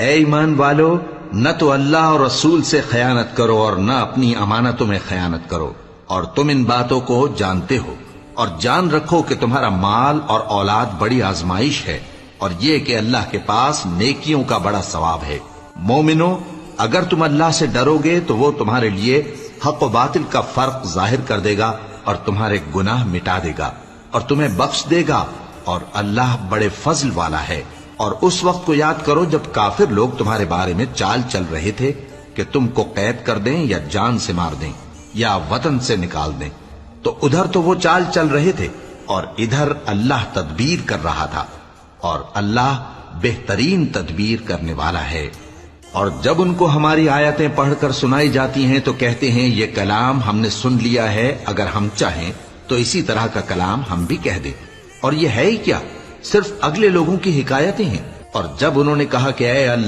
اے ایمان والو، نہ تو اللہ اور رسول سے خیانت کرو اور نہ اپنی امانتوں میں خیانت کرو، اور تم ان باتوں کو جانتے ہو، اور جان رکھو کہ تمہارا مال اور اولاد بڑی آزمائش ہے، اور یہ کہ اللہ کے پاس نیکیوں کا بڑا ثواب ہے۔ مومنو، اگر تم اللہ سے ڈرو گے تو وہ تمہارے لیے حق و باطل کا فرق ظاہر کر دے گا اور تمہارے گناہ مٹا دے گا اور تمہیں بخش دے گا، اور اللہ بڑے فضل والا ہے۔ اور اس وقت کو یاد کرو جب کافر لوگ تمہارے بارے میں چال چل رہے تھے کہ تم کو قید کر دیں یا جان سے مار دیں یا وطن سے نکال دیں، تو ادھر تو وہ چال چل رہے تھے اور ادھر اللہ تدبیر کر رہا تھا، اور اللہ بہترین تدبیر کرنے والا ہے۔ اور جب ان کو ہماری آیتیں پڑھ کر سنائی جاتی ہیں تو کہتے ہیں یہ کلام ہم نے سن لیا ہے، اگر ہم چاہیں تو اسی طرح کا کلام ہم بھی کہہ دیں، اور یہ ہے ہی کیا، صرف اگلے لوگوں کی حکایتیں ہیں۔ اور جب انہوں نے کہا کہ اے اللہ